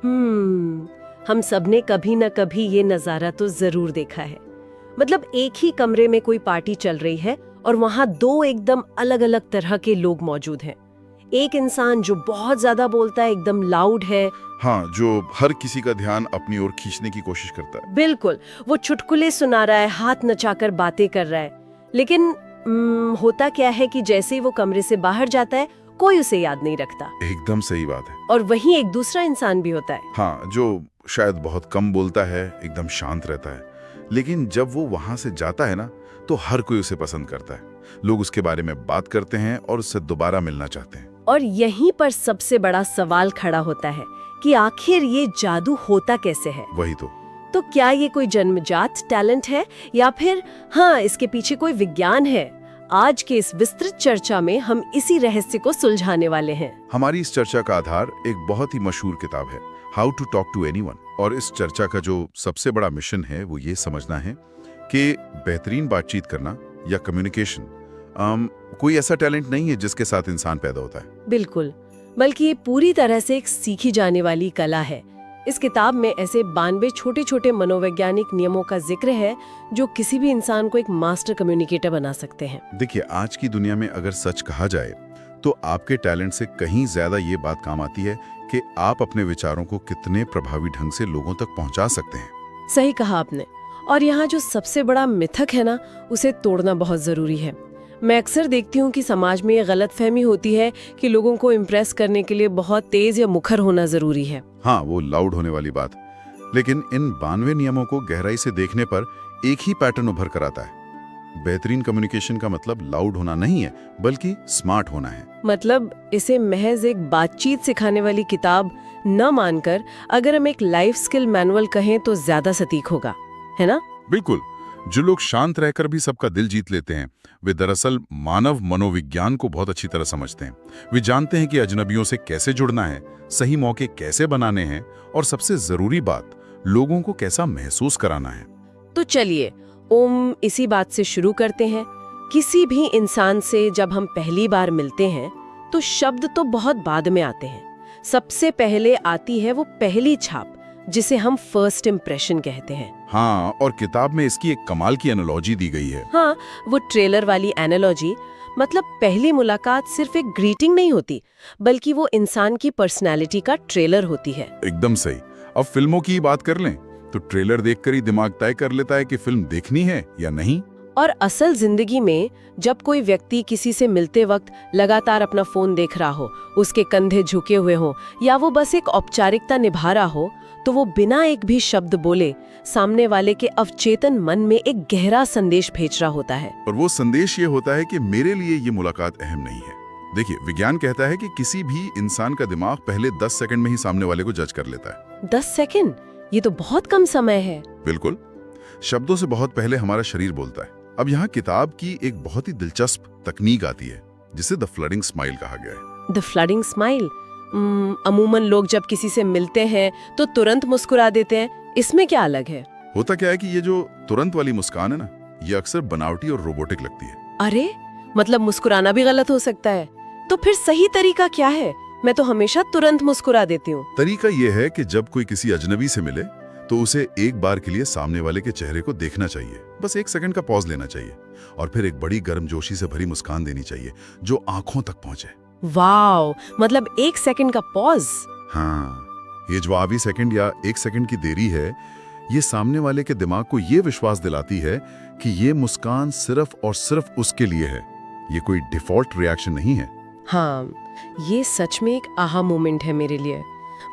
हम सबने कभी न कभी ये नजारा तो जरूर देखा है। मतलब एक ही कमरे में कोई पार्टी चल रही है और वहाँ दो एकदम अलग अलग तरह के लोग मौजूद हैं। एक इंसान जो बहुत ज्यादा बोलता है, एकदम लाउड है। हाँ, जो हर किसी का ध्यान अपनी ओर खींचने की कोशिश करता है। बिल्कुल, वो चुटकुले सुना रहा है, हाथ नचाकर बातें कर रहा है। लेकिन होता क्या है कि जैसे ही वो कमरे से बाहर जाता है, कोई उसे याद नहीं रखता। एकदम सही बात है। और वहीं एक दूसरा इंसान भी होता है। हाँ, जो शायद बहुत कम बोलता है, एकदम शांत रहता है, लेकिन जब वो वहां से जाता है ना, तो हर कोई उसे पसंद करता है। लोग उसके बारे में बात करते हैं और उससे दोबारा मिलना चाहते हैं। और यहीं पर सबसे बड़ा सवाल खड़ा होता है कि आखिर ये जादू होता कैसे है। वही तो क्या ये कोई जन्मजात टैलेंट है या फिर इसके पीछे कोई विज्ञान है? आज के इस विस्तृत चर्चा में हम इसी रहस्य को सुलझाने वाले हैं। हमारी इस चर्चा का आधार एक बहुत ही मशहूर किताब है, how to talk to anyone. और इस चर्चा का जो सबसे बड़ा मिशन है वो ये समझना है कि बेहतरीन बातचीत करना या कम्युनिकेशन कोई ऐसा टैलेंट नहीं है जिसके साथ इंसान पैदा होता है। बिल्कुल, बल्कि ये पूरी तरह से एक सीखी जाने वाली कला है। इस किताब में ऐसे 92 छोटे छोटे मनोवैज्ञानिक नियमों का जिक्र है जो किसी भी इंसान को एक मास्टर कम्युनिकेटर बना सकते हैं। देखिए, आज की दुनिया में अगर सच कहा जाए तो आपके टैलेंट से कहीं ज्यादा ये बात काम आती है कि आप अपने विचारों को कितने प्रभावी ढंग से लोगों तक पहुंचा सकते हैं। सही कहा आपने। और यहाँ जो सबसे बड़ा मिथक है ना, उसे तोड़ना बहुत जरूरी है। मैं अक्सर देखती हूँ कि समाज में ये गलतफहमी होती है कि लोगों को इम्प्रेस करने के लिए बहुत तेज या मुखर होना जरूरी है। हाँ, वो लाउड होने वाली बात। लेकिन इन 92 नियमों को गहराई से देखने पर एक ही पैटर्न उभर कर आता है। बेहतरीन कम्युनिकेशन का मतलब लाउड होना नहीं है, बल्कि स्मार्ट होना है। मतलब इसे महज एक बातचीत सिखाने वाली किताब न मानकर अगर हम एक लाइफ स्किल मैनुअल कहें तो ज्यादा सटीक होगा, है ना? बिल्कुल। जो लोग शांत रहकर भी सबका दिल जीत लेते हैं, वे दरअसल मानव मनोविज्ञान को बहुत अच्छी तरह समझते हैं। वे जानते हैं कि अजनबियों से कैसे जुड़ना है, सही मौके कैसे बनाने हैं और सबसे जरूरी बात, लोगों को कैसा महसूस कराना है। तो चलिए इसी बात से शुरू करते हैं। किसी भी इंसान से जब हम पहली बार मिलते हैं तो शब्द तो बहुत बाद में आते हैं। सबसे पहले आती है वो पहली छाप, जिसे हम फर्स्ट इम्प्रेशन कहते हैं। हाँ, और किताब में इसकी एक कमाल की एनालॉजी दी गई है। हाँ, वो ट्रेलर वाली एनालॉजी। मतलब पहली मुलाकात सिर्फ एक ग्रीटिंग नहीं होती, बल्कि वो इंसान की पर्सनैलिटी का ट्रेलर होती है। एकदम सही। अब फिल्मों की बात कर लें तो ट्रेलर देखकर ही दिमाग तय कर लेता है कि फिल्म देखनी है या नहीं। और असल जिंदगी में जब कोई व्यक्ति किसी से मिलते वक्त लगातार अपना फोन देख रहा हो, उसके कंधे झुके हुए हो या वो बस एक औपचारिकता निभा रहा हो, तो वो बिना एक भी शब्द बोले सामने वाले के अवचेतन मन में एक गहरा संदेश भेज रहा होता है। और वो संदेश ये होता है कि मेरे लिए ये मुलाकात अहम नहीं है। देखिए, विज्ञान कहता है कि किसी भी इंसान का दिमाग पहले 10 सेकंड में ही सामने वाले को जज कर लेता है। 10 सेकंड? ये तो बहुत कम समय है। बिल्कुल, शब्दों से बहुत पहले हमारा शरीर बोलता है। अब यहाँ किताब की एक बहुत ही दिलचस्प तकनीक आती है जिसे द फ्लडिंग स्माइल कहा गया है। The flooding smile? अमूमन लोग जब किसी से मिलते हैं तो तुरंत मुस्कुरा देते हैं, इसमें क्या अलग है? होता क्या है कि ये जो तुरंत वाली मुस्कान है ना, ये अक्सर बनावटी और रोबोटिक लगती है। अरे, मतलब मुस्कुराना भी गलत हो सकता है? तो फिर सही तरीका क्या है? मैं तो हमेशा तुरंत मुस्कुरा देती हूँ। तरीका ये है कि जब कोई किसी अजनबी से मिले तो उसे एक बार के लिए सामने वाले के चेहरे को देखना चाहिए। बस 1 सेकंड का पॉज लेना चाहिए और फिर एक बड़ी गर्मजोशी से भरी मुस्कान देनी चाहिए जो आंखों तक पहुंचे। वाओ, मतलब 1 सेकंड का पॉज? हाँ, ये जो आधी सेकंड या 1 सेकंड की देरी है, ये सामने वाले के दिमाग को ये विश्वास दिलाती है कि ये मुस्कान सिर्फ और सिर्फ उसके लिए है। ये कोई डिफॉल्ट रिएक्शन नहीं है। हाँ, ये सच में एक आहा मोमेंट है मेरे लिए।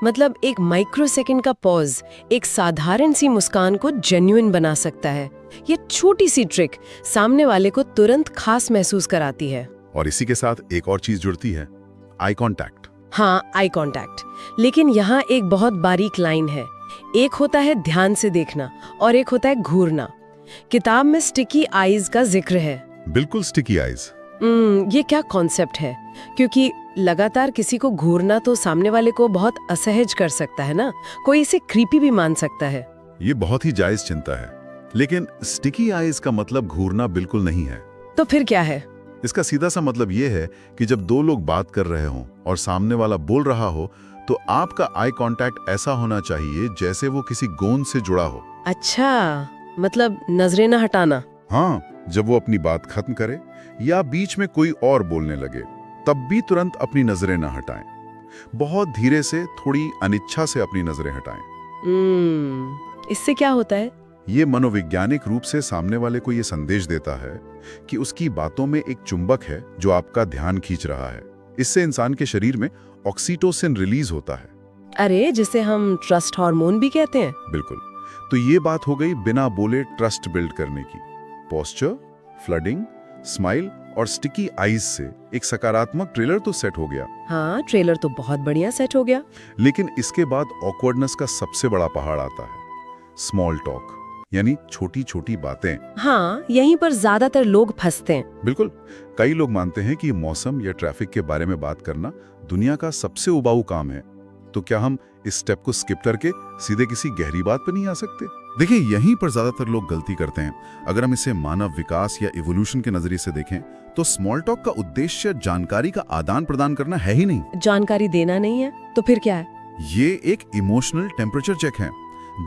मतलब एक माइक्रो सेकंड का पॉज एक साधारण सी मुस्कान को जेन्युइन बना सकता है। ये छोटी सी ट्रिक सामने वाले को तुरंत खास महसूस कराती है। और इसी के साथ एक और चीज जुड़ती है, आई कांटेक्ट। हाँ, आई कांटेक्ट। लेकिन यहाँ एक बहुत बारीक लाइन है। एक होता है ध्यान से देखना और एक होता है घूरना। किताब में स्टिकी आईज का जिक्र है। बिल्कुल, स्टिकी आईज। ये क्या कॉन्सेप्ट है? क्योंकि लगातार किसी को घूरना तो सामने वाले को बहुत असहज कर सकता है ना, कोई इसे क्रीपी भी मान सकता है। ये बहुत ही जायज चिंता है, लेकिन स्टिकी आईज का मतलब घूरना बिल्कुल नहीं है। तो फिर क्या है? इसका सीधा सा मतलब ये है कि जब दो लोग बात कर रहे हों और सामने वाला बोल रहा हो, तो आपका आई कांटेक्ट ऐसा होना चाहिए जैसे वो किसी गोंद से जुड़ा हो। अच्छा, मतलब नजरें ना हटाना। हाँ, जब वो अपनी बात खत्म करे या बीच में कोई और बोलने लगे, तब भी तुरंत अपनी नजरें ना हटाएं। बहुत धीरे से, थोड़ी अनिच्छा से अपनी नजरें हटाएं। इससे क्या होता है? ये मनोवैज्ञानिक रूप से सामने वाले को ये संदेश देता है कि उसकी बातों में एक चुंबक है जो आपका ध्यान खींच रहा है। इससे इंसान के शरीर में ऑक्सीटोसिन रिलीज होता है। अरे, जिसे हम ट्रस्ट हार्मोन भी कहते हैं। बिल्कुल। तो ये बात हो गई बिना बोले ट्रस्ट बिल्ड करने की। पोस्चर, फ्लडिंग, स्माइल और स्टिकी आईज से एक सकारात्मक ट्रेलर तो सेट हो गया। हाँ, ट्रेलर तो बहुत बढ़िया सेट हो गया। लेकिन इसके बाद ऑकवर्डनेस का सबसे बड़ा पहाड़ आता है, स्मॉल टॉक, यानी छोटी छोटी बातें। हाँ, यहीं पर ज्यादातर लोग फंसते हैं। बिल्कुल। कई लोग मानते हैं कि मौसम या ट्रैफिक के बारे में बात करना दुनिया का सबसे उबाऊ काम है। तो क्या हम इस स्टेप को स्किप करके सीधे किसी गहरी बात पर नहीं आ सकते? देखिए, यहीं पर ज्यादातर लोग गलती करते हैं। अगर हम इसे मानव विकास या इवोल्यूशन के नजरिए से देखें तो स्मॉल टॉक का उद्देश्य जानकारी का आदान प्रदान करना है ही नहीं। जानकारी देना नहीं है तो फिर क्या है? ये एक इमोशनल टेम्परेचर चेक है।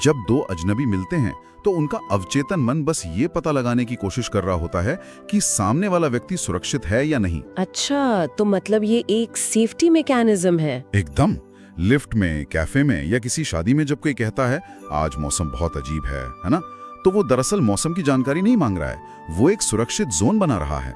जब दो अजनबी मिलते हैं तो उनका अवचेतन मन बस ये पता लगाने की कोशिश कर रहा होता है कि सामने वाला व्यक्ति सुरक्षित है या नहीं। अच्छा, तो मतलब ये एक सेफ्टी मैकेनिज्म है। एकदम। लिफ्ट में, कैफे में या किसी शादी में जब कोई कहता है आज मौसम बहुत अजीब है ना, तो वो दरअसल मौसम की जानकारी नहीं मांग रहा है, वो एक सुरक्षित जोन बना रहा है।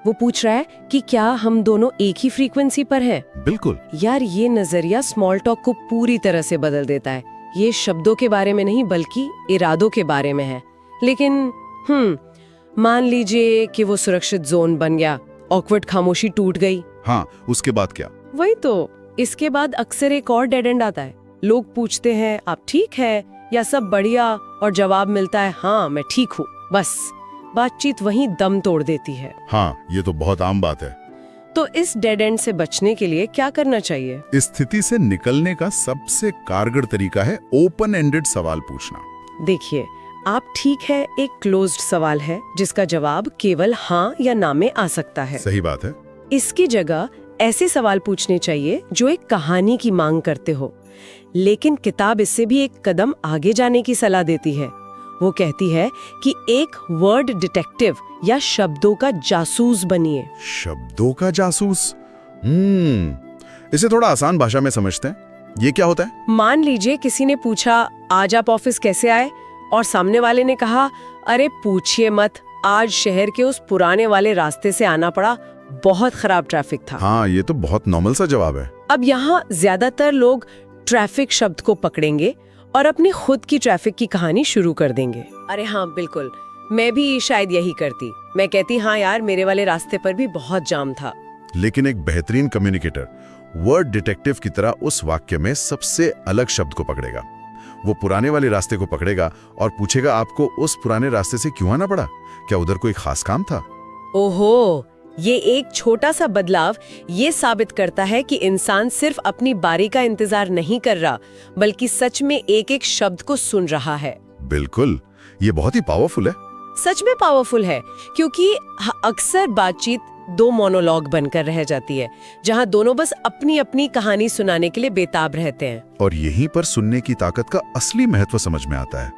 वो पूछ रहा है कि क्या हम दोनों एक ही फ्रीक्वेंसी पर हैं। बिल्कुल। यार, ये नजरिया स्मॉल टॉक को पूरी तरह से बदल देता है। ये शब्दों के बारे में नहीं बल्कि इरादों के बारे में है। लेकिन मान लीजिए कि वो सुरक्षित जोन बन गया, ऑकवर्ड खामोशी टूट गई। हाँ, उसके बाद क्या? वही तो, इसके बाद अक्सर एक और डेड एंड आता है। लोग पूछते हैं आप ठीक है या सब बढ़िया, और जवाब मिलता है हाँ मैं ठीक हूँ। बस बातचीत वहीं दम तोड़ देती है। हाँ, ये तो बहुत आम बात है। तो इस डेड एंड से बचने के लिए क्या करना चाहिए? इस स्थिति से निकलने का सबसे कारगर तरीका है ओपन एंडेड सवाल पूछना। देखिए, आप ठीक है एक क्लोज्ड सवाल है जिसका जवाब केवल हाँ या ना में आ सकता है। सही बात है। इसकी जगह ऐसे सवाल पूछने चाहिए जो एक कहानी की मांग करते हो। लेकिन किताब इससे भी एक कदम आगे जाने की सलाह देती है। वो कहती है कि एक वर्ड डिटेक्टिव या शब्दों का जासूस बनिए। शब्दों का जासूस? इसे थोड़ा आसान भाषा में समझते हैं। ये क्या होता है? मान लीजिए किसी ने पूछा आज आप ऑफिस कैसे आए, और सामने वाले ने कहा अरे पूछिए मत, आज शहर के उस पुराने वाले रास्ते से आना पड़ा, बहुत खराब ट्रैफिक था। हाँ, ये तो बहुत नॉर्मल सा जवाब है। अब यहाँ ज्यादातर लोग ट्रैफिक शब्द को पकड़ेंगे और अपनी खुद की ट्रैफिक की कहानी शुरू कर देंगे। अरे हाँ बिल्कुल, मैं भी शायद यही करती। मैं कहती हाँ यार, मेरे वाले रास्ते पर भी बहुत जाम था। लेकिन एक बेहतरीन कम्युनिकेटर वर्ड डिटेक्टिव की तरह उस वाक्य में सबसे अलग शब्द को पकड़ेगा। वो पुराने वाले रास्ते को पकड़ेगा और पूछेगा आपको उस पुराने रास्ते से क्यों आना पड़ा, क्या उधर कोई खास काम था? ओहो, ये एक छोटा सा बदलाव ये साबित करता है कि इंसान सिर्फ अपनी बारी का इंतजार नहीं कर रहा, बल्कि सच में एक एक शब्द को सुन रहा है। बिल्कुल, ये बहुत ही पावरफुल है। सच में पावरफुल है, क्योंकि अक्सर बातचीत दो मोनोलॉग बनकर रह जाती है, जहां दोनों बस अपनी अपनी कहानी सुनाने के लिए बेताब रहते हैं। और यहीं पर सुनने की ताकत का असली महत्व समझ में आता है।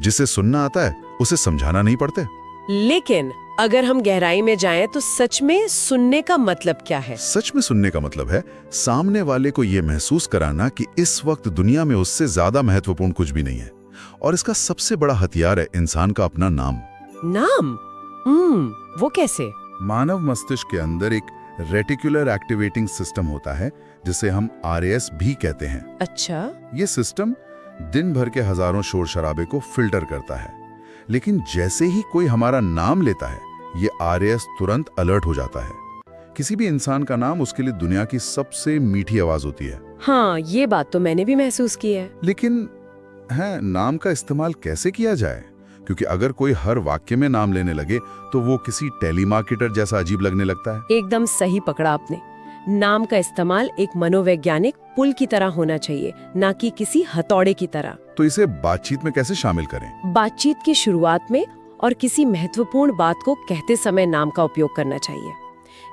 जिसे सुनना आता है उसे समझाना नहीं पड़ते। लेकिन अगर हम गहराई में जाएं तो सच में सुनने का मतलब क्या है? सच में सुनने का मतलब है सामने वाले को यह महसूस कराना कि इस वक्त दुनिया में उससे ज्यादा महत्वपूर्ण कुछ भी नहीं है। और इसका सबसे बड़ा हथियार है इंसान का अपना नाम। नाम? वो कैसे? मानव मस्तिष्क के अंदर एक रेटिकुलर एक्टिवेटिंग सिस्टम होता है जिसे हम RAS भी कहते हैं। अच्छा। ये सिस्टम दिन भर के हजारों शोर शराबे को फिल्टर करता है, लेकिन जैसे ही कोई हमारा नाम लेता है ये RAS तुरंत अलर्ट हो जाता है। किसी भी इंसान का नाम उसके लिए दुनिया की सबसे मीठी आवाज होती है। हाँ, ये बात तो मैंने भी महसूस की है। लेकिन नाम का इस्तेमाल कैसे किया जाए? क्योंकि अगर कोई हर वाक्य में नाम लेने लगे तो वो किसी टेलीमार्केटर जैसा अजीब लगने लगता है। एकदम सही पकड़ा आपने। नाम का इस्तेमाल एक मनोवैज्ञानिक पुल की तरह होना चाहिए, ना कि किसी हथौड़े की तरह। तो इसे बातचीत में कैसे शामिल करें? बातचीत की शुरुआत में और किसी महत्वपूर्ण बात को कहते समय नाम का उपयोग करना चाहिए।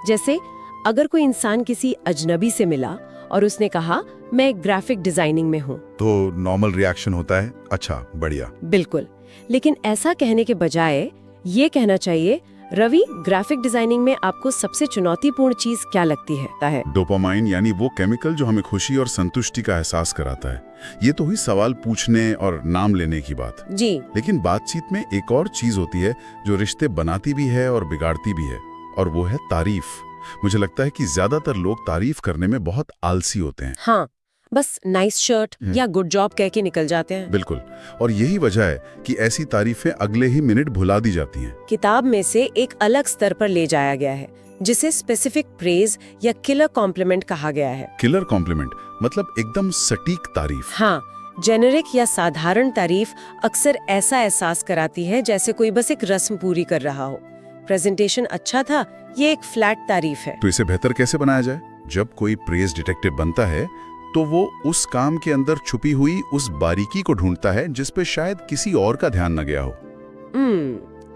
जैसे अगर कोई इंसान किसी अजनबी से मिला और उसने कहा मैं एक ग्राफिक डिजाइनिंग में हूँ। तो नॉर्मल रिएक्शन होता है, अच्छा बढ़िया। बिल्कुल, लेकिन ऐसा कहने के बजाय ये कहना चाहिए, रवि ग्राफिक डिजाइनिंग में आपको सबसे चुनौतीपूर्ण चीज क्या लगती है? डोपामाइन, यानी वो केमिकल जो हमें खुशी और संतुष्टि का एहसास कराता है। ये तो हुई सवाल पूछने और नाम लेने की बात जी। लेकिन बातचीत में एक और चीज होती है जो रिश्ते बनाती भी है और बिगाड़ती भी है, और वो है तारीफ। मुझे लगता है कि ज्यादातर लोग तारीफ करने में बहुत आलसी होते हैं। हाँ, बस नाइस शर्ट या गुड जॉब कह के निकल जाते हैं। बिल्कुल, और यही वजह है कि ऐसी तारीफें अगले ही मिनट भुला दी जाती हैं। किताब में से एक अलग स्तर पर ले जाया गया है जिसे स्पेसिफिक प्रेज या किलर कॉम्प्लीमेंट कहा गया है। किलर कॉम्प्लीमेंट मतलब एकदम सटीक तारीफ। हाँ, जेनेरिक या साधारण तारीफ अक्सर ऐसा एहसास कराती है जैसे कोई बस एक रस्म पूरी कर रहा हो। प्रेजेंटेशन अच्छा था, ये एक फ्लैट तारीफ है। तो इसे बेहतर कैसे बनाया जाए? जब कोई प्रेज डिटेक्टिव बनता है तो वो उस काम के अंदर छुपी हुई उस बारीकी को ढूंढता है जिस पे शायद किसी और का ध्यान न गया हो।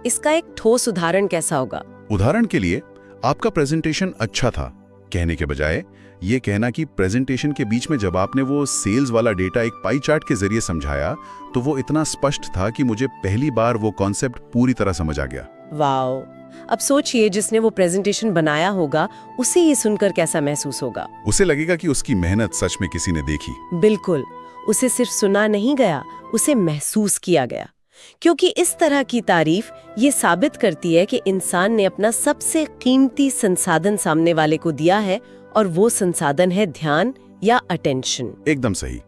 इसका एक ठोस उदाहरण कैसा होगा? उदाहरण के लिए, आपका प्रेजेंटेशन अच्छा था कहने के बजाय ये कहना कि प्रेजेंटेशन के बीच में जब आपने वो सेल्स वाला डेटा एक पाई चार्ट के जरिए समझाया तो वो इतना स्पष्ट था कि मुझे पहली बार वो कॉन्सेप्ट पूरी तरह समझ आ गया। वाओ! अब सोचिए जिसने वो प्रेजेंटेशन बनाया होगा उसे ये सुनकर कैसा महसूस होगा? उसे लगेगा कि उसकी मेहनत सच में किसी ने देखी। बिल्कुल, उसे सिर्फ सुना नहीं गया, उसे महसूस किया गया। क्योंकि इस तरह की तारीफ ये साबित करती है कि इंसान ने अपना सबसे कीमती संसाधन सामने वाले को दिया है, और वो संसाधन है ध्यान या अटेंशन। एकदम सही।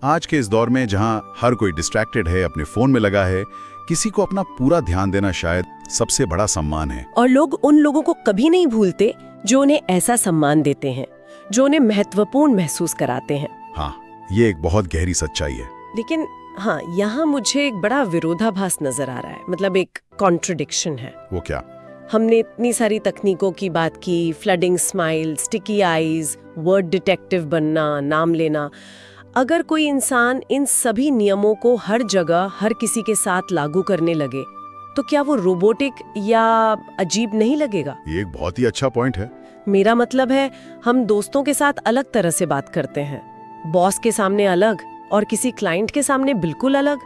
आज के इस दौर में जहां हर कोई डिस्ट्रैक्टेड है, अपने फोन में लगा है, किसी को अपना पूरा ध्यान देना शायद सबसे बड़ा सम्मान है। और लोग उन लोगों को कभी नहीं भूलते जो उन्हें ऐसा सम्मान देते हैं, जो उन्हें महत्वपूर्ण महसूस कराते हैं। हाँ, ये एक बहुत गहरी सच्चाई है। लेकिन हाँ, यहाँ मुझे एक बड़ा विरोधाभास नजर आ रहा है, मतलब एक कॉन्ट्रडिक्शन है। वो क्या? हमने इतनी सारी तकनीकों की बात की, flooding smile, sticky eyes, word detective बनना, नाम लेना। अगर कोई इंसान इन सभी नियमों को हर जगह हर किसी के साथ लागू करने लगे तो क्या वो रोबोटिक या अजीब नहीं लगेगा? ये एक बहुत ही अच्छा पॉइंट है। मेरा मतलब है, हम दोस्तों के साथ अलग तरह से बात करते हैं, बॉस के सामने अलग और किसी क्लाइंट के सामने बिल्कुल अलग।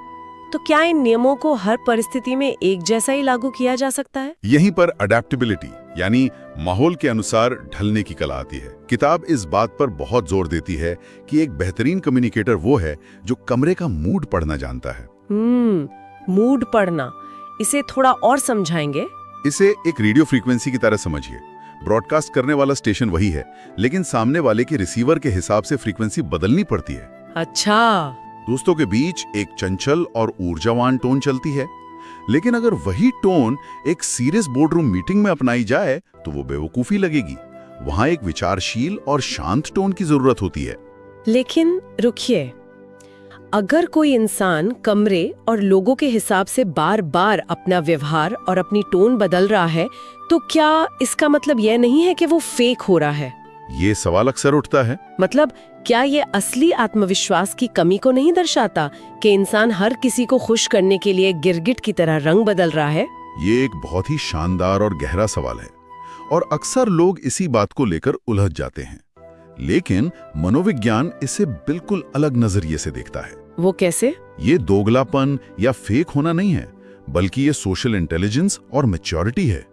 तो क्या इन नियमों को हर परिस्थिति में एक जैसा ही लागू किया जा सकता है? यहीं पर अडेप्टेबिलिटी यानी माहौल के अनुसार ढलने की कला आती है। किताब इस बात पर बहुत जोर देती है कि एक बेहतरीन कम्युनिकेटर वो है जो कमरे का मूड पढ़ना जानता है। मूड पढ़ना, इसे थोड़ा और समझाएंगे? इसे एक रेडियो फ्रीक्वेंसी की तरह समझिए। ब्रॉडकास्ट करने वाला स्टेशन वही है, लेकिन सामने वाले के रिसीवर के हिसाब से फ्रीक्वेंसी बदलनी पड़ती है। अच्छा। दोस्तों के बीच एक चंचल और ऊर्जावान टोन चलती है, लेकिन अगर वही टोन एक सीरियस बोर्डरूम मीटिंग में अपनाई जाए तो वो बेवकूफी लगेगी। वहां एक विचारशील और शांत टोन की जरूरत होती है। लेकिन रुकिए, अगर कोई इंसान कमरे और लोगों के हिसाब से बार बार अपना व्यवहार और अपनी टोन बदल रहा है, तो क्या इसका मतलब यह नहीं है कि वो फेक हो रहा है? ये सवाल अक्सर उठता है। मतलब क्या ये असली आत्मविश्वास की कमी को नहीं दर्शाता कि इंसान हर किसी को खुश करने के लिए गिरगिट की तरह रंग बदल रहा है? ये एक बहुत ही शानदार और गहरा सवाल है, और अक्सर लोग इसी बात को लेकर उलझ जाते हैं। लेकिन मनोविज्ञान इसे बिल्कुल अलग नजरिए से देखता है। वो कैसे? ये दोगलापन या फेक होना नहीं है, बल्कि ये सोशल इंटेलिजेंस और मैच्योरिटी है।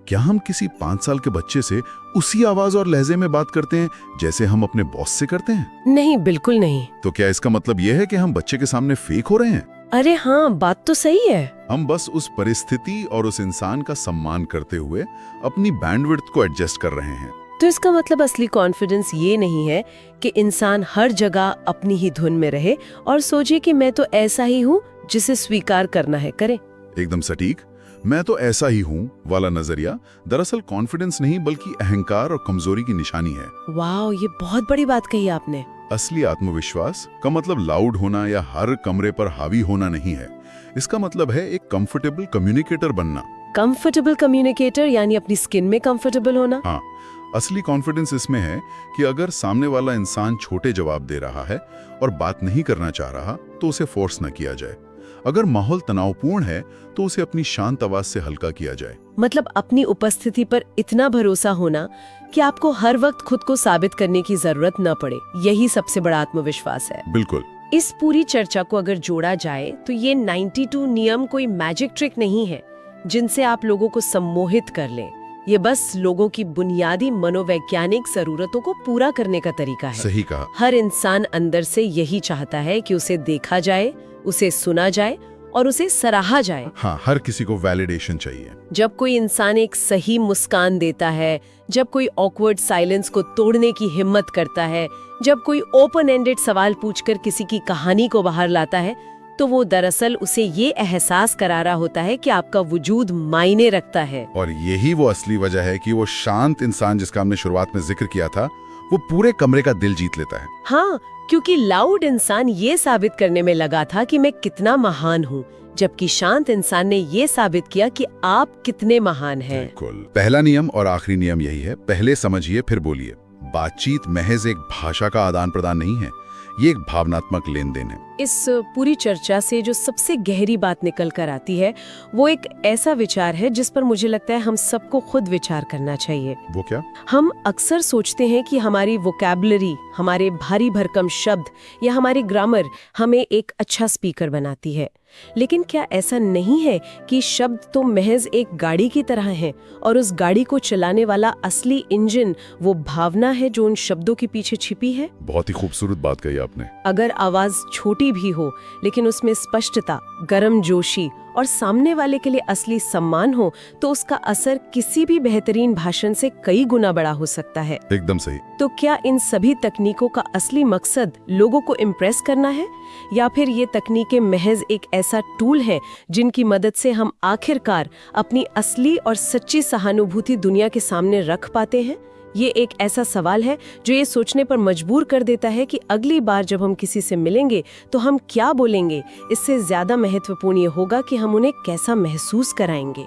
क्या हम किसी 5 साल के बच्चे से उसी आवाज और लहजे में बात करते हैं जैसे हम अपने बॉस से करते हैं? नहीं, बिल्कुल नहीं। तो क्या इसका मतलब यह है कि हम बच्चे के सामने फेक हो रहे हैं? अरे हाँ, बात तो सही है। हम बस उस परिस्थिति और उस इंसान का सम्मान करते हुए अपनी बैंडविड्थ को एडजस्ट कर रहे हैं। तो इसका मतलब असली कॉन्फिडेंस ये नहीं है कि इंसान हर जगह अपनी ही धुन में रहे और सोचे कि मैं तो ऐसा ही हूँ, जिसे स्वीकार करना है करे। एकदम सटीक। मैं तो ऐसा ही हूँ वाला नजरिया दरअसल कॉन्फिडेंस नहीं बल्कि अहंकार और कमजोरी की निशानी है। वाह, ये बहुत बड़ी बात कही आपने। असली आत्मविश्वास का मतलब लाउड होना या हर कमरे पर हावी होना नहीं है। इसका मतलब है एक कंफर्टेबल कम्युनिकेटर बनना। कंफर्टेबल कम्युनिकेटर यानी अपनी स्किन में कंफर्टेबल होना। हाँ, असली कॉन्फिडेंस इसमें है कि अगर सामने वाला इंसान छोटे जवाब दे रहा है और बात नहीं करना चाह रहा तो उसे फोर्स न किया जाए। अगर माहौल तनावपूर्ण है तो उसे अपनी शांत आवाज से हल्का किया जाए। मतलब अपनी उपस्थिति पर इतना भरोसा होना कि आपको हर वक्त खुद को साबित करने की जरूरत न पड़े, यही सबसे बड़ा आत्मविश्वास है। बिल्कुल। इस पूरी चर्चा को अगर जोड़ा जाए तो ये 92 नियम कोई मैजिक ट्रिक नहीं है जिनसे आप लोगों को सम्मोहित कर लें। ये बस लोगों की बुनियादी मनोवैज्ञानिक जरूरतों को पूरा करने का तरीका है। सही कहा। हर इंसान अंदर से यही चाहता है कि उसे देखा जाए, उसे सुना जाए और उसे सराहा जाए। हाँ, हर किसी को वैलिडेशन चाहिए। जब कोई इंसान एक सही मुस्कान देता है, जब कोई ऑकवर्ड साइलेंस को तोड़ने की हिम्मत करता है, जब कोई ओपन एंडेड सवाल पूछकर किसी की कहानी को बाहर लाता है, तो वो दरअसल उसे ये एहसास करा रहा होता है कि आपका वजूद मायने रखता है। और यही वो असली वजह है कि वो शांत इंसान जिसका हमने शुरुआत में जिक्र किया था, वो पूरे कमरे का दिल जीत लेता है। हाँ, क्योंकि लाउड इंसान ये साबित करने में लगा था कि मैं कितना महान हूँ, जबकि शांत इंसान ने ये साबित किया कि आप कितने महान हैं। बिल्कुल। पहला नियम और आखिरी नियम यही है, पहले समझिए फिर बोलिए। बातचीत महज एक भाषा का आदान प्रदान नहीं है, ये एक भावनात्मक लेन देन है। इस पूरी चर्चा से जो सबसे गहरी बात निकल कर आती है वो एक ऐसा विचार है जिस पर मुझे लगता है हम सबको खुद विचार करना चाहिए। वो क्या? हम अक्सर सोचते हैं कि हमारी वोकैबुलरी, हमारे भारी भरकम शब्द या हमारी ग्रामर हमें एक अच्छा स्पीकर बनाती है, लेकिन क्या ऐसा नहीं है कि शब्द तो महज एक गाड़ी की तरह हैं और उस गाड़ी को चलाने वाला असली इंजन वो भावना है जो उन शब्दों के पीछे छिपी है? बहुत ही खूबसूरत बात कही आपने। अगर आवाज छोटी भी हो लेकिन उसमें स्पष्टता, गर्मजोशी और सामने वाले के लिए असली सम्मान हो तो उसका असर किसी भी बेहतरीन भाषण से कई गुना बड़ा हो सकता है। एकदम सही। तो क्या इन सभी तकनीकों का असली मकसद लोगों को इम्प्रेस करना है, या फिर ये तकनीकें महज एक ऐसा टूल है जिनकी मदद से हम आखिरकार अपनी असली और सच्ची सहानुभूति दुनिया के सामने रख पाते हैं? ये एक ऐसा सवाल है जो ये सोचने पर मजबूर कर देता है कि अगली बार जब हम किसी से मिलेंगे तो हम क्या बोलेंगे। इससे ज्यादा महत्वपूर्ण ये होगा कि हम उन्हें कैसा महसूस कराएंगे।